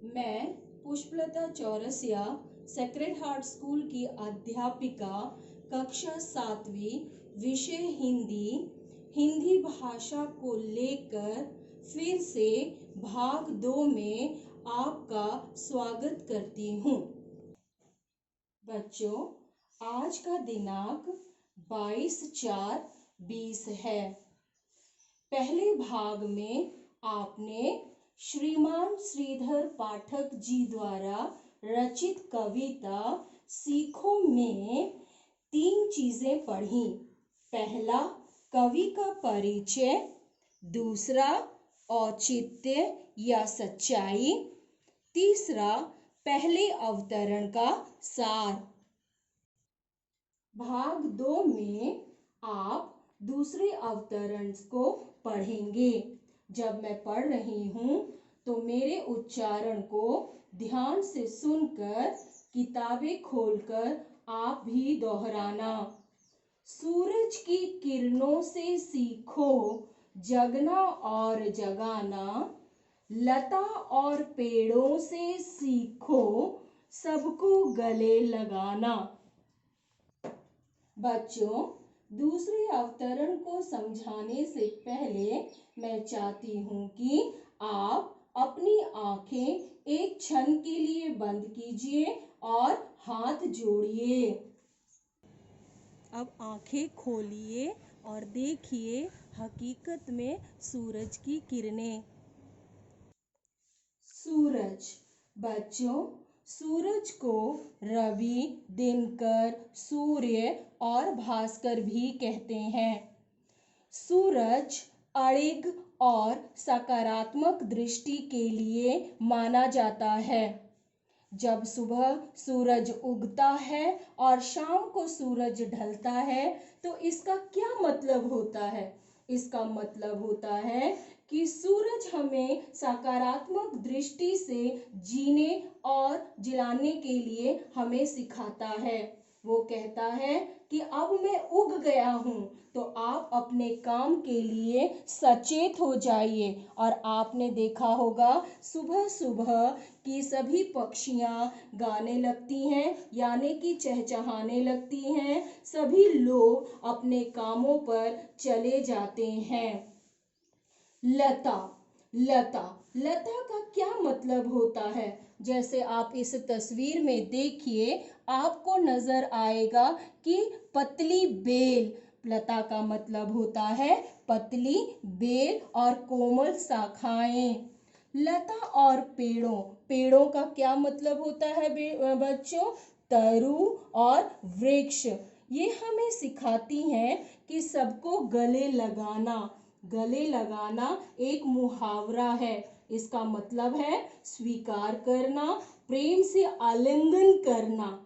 मैं Pushpalata Chaurasia sacred heart school की अध्यापिका कक्षा 7वीं विषय हिंदी भाषा को लेकर फिर से भाग 2 में आपका स्वागत करती हूँ। बच्चों, आज का दिनांक 22/4/20 है। पहले भाग में आपने श्रीमान श्रीधर पाठक जी द्वारा रचित कविता सीखो में 3 चीजें पढ़ी। पहला, कवि का परिचय, दूसरा, औचित्य या सच्चाई, तीसरा, पहले अवतरण का सार। भाग 2 में आप दूसरे अवतरण को पढ़ेंगे। जब मैं पढ़ रही हूँ तो मेरे उच्चारण को ध्यान से सुनकर किताबें खोलकर आप भी दोहराना। सूरज की किरणों से सीखो जगना और जगाना, लता और पेड़ों से सीखो सबको गले लगाना। बच्चों, दूसरे अवतरण को समझाने से पहले मैं चाहती हूँ कि आप अपनी आंखें एक क्षण के लिए बंद कीजिए और हाथ जोड़िए। अब आंखें खोलिए और देखिए हकीकत में सूरज की किरणें। सूरज। बच्चों, सूरज को रवि, दिनकर, सूर्य और भास्कर भी कहते हैं। सूरज अड़िग और सकारात्मक दृष्टि के लिए माना जाता है। जब सुबह सूरज उगता है और शाम को सूरज ढलता है तो इसका क्या मतलब होता है? इसका मतलब होता है कि सूरज हमें सकारात्मक दृष्टि से जीने और जिलाने के लिए हमें सिखाता है। वो कहता है कि अब मैं उग गया हूँ तो आप अपने काम के लिए सचेत हो जाइए। और आपने देखा होगा सुबह सुबह कि सभी पक्षियाँ गाने लगती हैं, यानी कि चहचहाने लगती हैं। सभी लोग अपने कामों पर चले जाते हैं। लता। लता का क्या मतलब होता है? जैसे आप इस तस्वीर में देखिए, आपको नजर आएगा कि पतली बेल। लता का मतलब होता है पतली बेल और कोमल शाखाएं। लता और पेड़ों का क्या मतलब होता है बच्चों? तरु और वृक्ष। ये हमें सिखाती हैं कि सबको गले लगाना। गले लगाना एक मुहावरा है। इसका मतलब है स्वीकार करना, प्रेम से आलिंगन करना।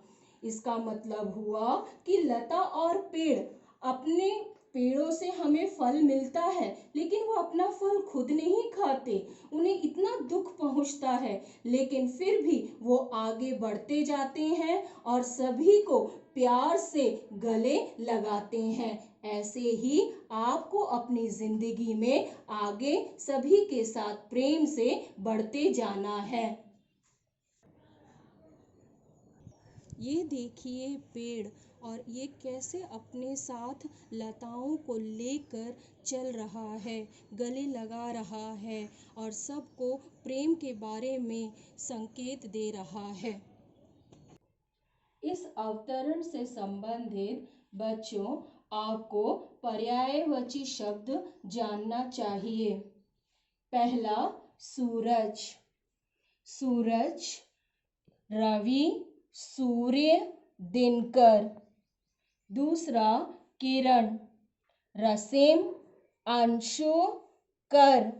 इसका मतलब हुआ कि लता और पेड़, अपने पेड़ों से हमें फल मिलता है, लेकिन वो अपना फल खुद नहीं खाते। उन्हें इतना दुख पहुंचता है, लेकिन फिर भी वो आगे बढ़ते जाते हैं और सभी को प्यार से गले लगाते हैं। ऐसे ही आपको अपनी जिंदगी में आगे सभी के साथ प्रेम से बढ़ते जाना है। ये देखिए पेड़, और ये कैसे अपने साथ लताओं को लेकर चल रहा है, गले लगा रहा है और सबको प्रेम के बारे में संकेत दे रहा है। इस अवतरण से संबंधित बच्चों, आपको पर्यायवाची शब्द जानना चाहिए। पहला, सूरज। सूरज, रवि, सूर्य, दिनकर। दूसरा, किरण, रसेम, अंशु, कर।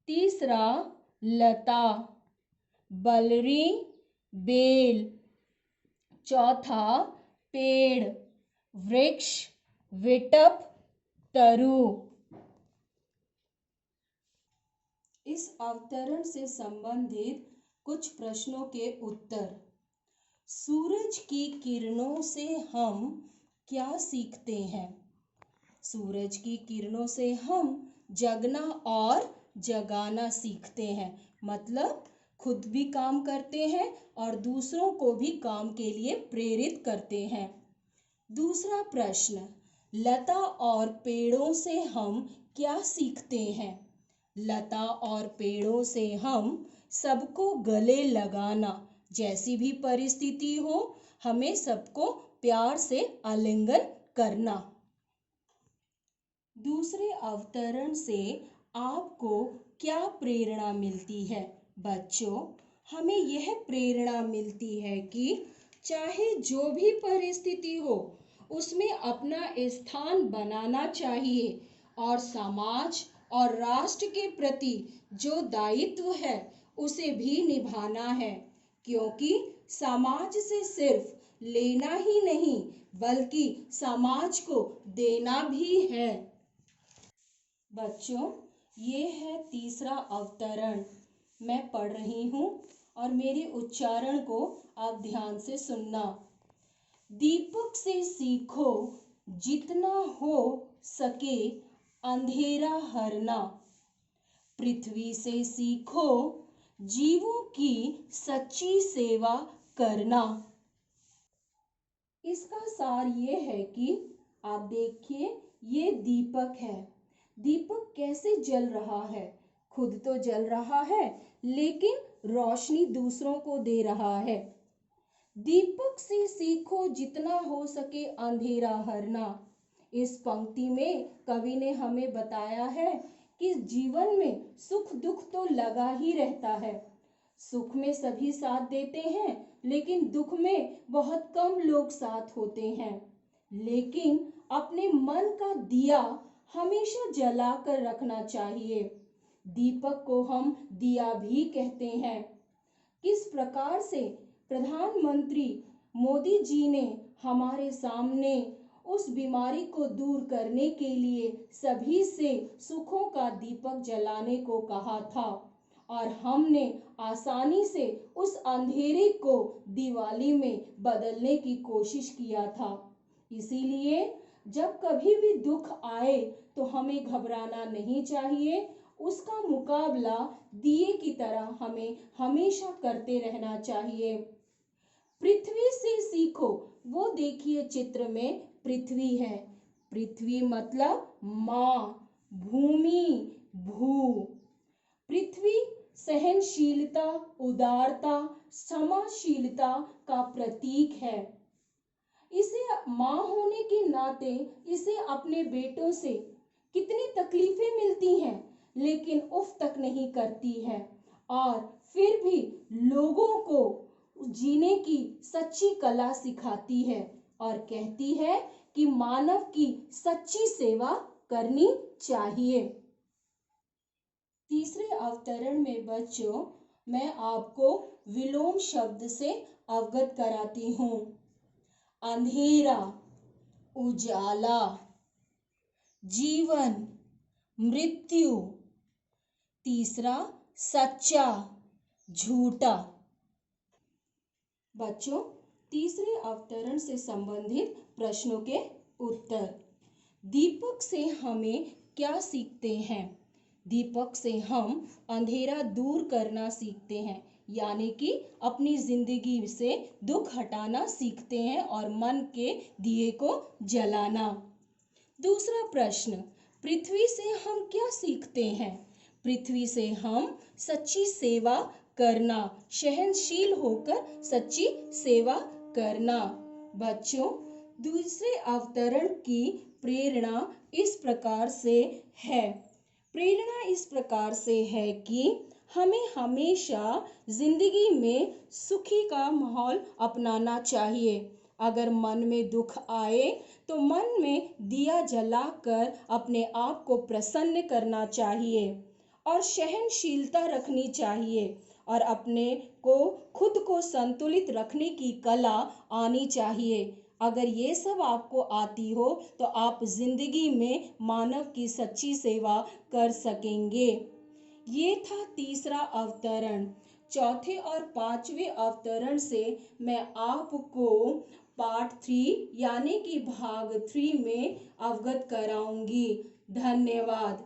तीसरा, लता, बलरी, बेल। चौथा, पेड़, वृक्ष, विटप, तरु। इस अवतरण से संबंधित कुछ प्रश्नों के उत्तर। सूरज की किरणों से हम क्या सीखते हैं? सूरज की किरणों से हम जगना और जगाना सीखते हैं। मतलब खुद भी काम करते हैं और दूसरों को भी काम के लिए प्रेरित करते हैं। दूसरा प्रश्न, लता और पेड़ों से हम क्या सीखते हैं? लता और पेड़ों से हम सबको गले लगाना, जैसी भी परिस्थिति हो हमें सबको प्यार से आलिंगन करना। दूसरे अवतरण से आपको क्या प्रेरणा मिलती है? बच्चों, हमें यह प्रेरणा मिलती है कि चाहे जो भी परिस्थिति हो उसमें अपना स्थान बनाना चाहिए और समाज और राष्ट्र के प्रति जो दायित्व है उसे भी निभाना है, क्योंकि समाज से सिर्फ लेना ही नहीं बल्कि समाज को देना भी है। बच्चों, ये है तीसरा अवतरण। मैं पढ़ रही हूँ और मेरे उच्चारण को आप ध्यान से सुनना। दीपक से सीखो जितना हो सके अंधेरा हरना, पृथ्वी से सीखो जीवों की सच्ची सेवा करना। इसका सार ये है कि आप देखिए, ये दीपक है। दीपक कैसे जल रहा है? खुद तो जल रहा है लेकिन रोशनी दूसरों को दे रहा है। दीपक से सीखो जितना हो सके अंधेरा हरना। इस पंक्ति में कवि ने हमें बताया है कि जीवन में सुख दुख तो लगा ही रहता है। सुख में सभी साथ देते हैं लेकिन दुख में बहुत कम लोग साथ होते हैं। लेकिन अपने मन का दिया हमेशा जला कर रखना चाहिए। दीपक को हम दिया भी कहते हैं। किस प्रकार से प्रधानमंत्री मोदी जी ने हमारे सामने उस बीमारी को दूर करने के लिए सभी से सुखों का दीपक जलाने को कहा था और हमने आसानी से उस अंधेरे को दिवाली में बदलने की कोशिश किया था। इसीलिए जब कभी भी दुख आए तो हमें घबराना नहीं चाहिए, उसका मुकाबला दिए की तरह हमें हमेशा करते रहना चाहिए। पृथ्वी से सीखो, वो देखिए चित्र में पृथ्वी है। पृथ्वी मतलब माँ, भूमि, भू। पृथ्वी सहनशीलता, उदारता, क्षमाशीलता का प्रतीक है। इसे माँ होने के नाते इसे अपने बेटों से कितनी तकलीफें मिलती हैं लेकिन उफ तक नहीं करती है और फिर भी लोगों को जीने की सच्ची कला सिखाती है और कहती है कि मानव की सच्ची सेवा करनी चाहिए। तीसरे अवतरण में बच्चों, मैं आपको विलोम शब्द से अवगत कराती हूँ। अंधेरा, उजाला, जीवन, मृत्यु। तीसरा, सच्चा, झूठा। बच्चों, तीसरे अवतरण से संबंधित प्रश्नों के उत्तर। दीपक से हमें क्या सीखते हैं? दीपक से हम अंधेरा दूर करना सीखते हैं, यानी कि अपनी जिंदगी से दुख हटाना सीखते हैं और मन के दिए को जलाना। दूसरा प्रश्न, पृथ्वी से हम क्या सीखते हैं? पृथ्वी से हम सच्ची सेवा करना, सहनशील होकर सच्ची सेवा करना। बच्चों, दूसरे अवतरण की प्रेरणा इस प्रकार से है। प्रेरणा इस प्रकार से है कि हमें हमेशा जिंदगी में सुखी का माहौल अपनाना चाहिए। अगर मन में दुख आए तो मन में दिया जलाकर अपने आप को प्रसन्न करना चाहिए और सहनशीलता रखनी चाहिए और अपने को खुद को संतुलित रखने की कला आनी चाहिए। अगर ये सब आपको आती हो तो आप जिंदगी में मानव की सच्ची सेवा कर सकेंगे। ये था तीसरा अवतरण। चौथे और पांचवें अवतरण से मैं आपको पार्ट 3 यानी कि भाग 3 में अवगत कराऊंगी। धन्यवाद।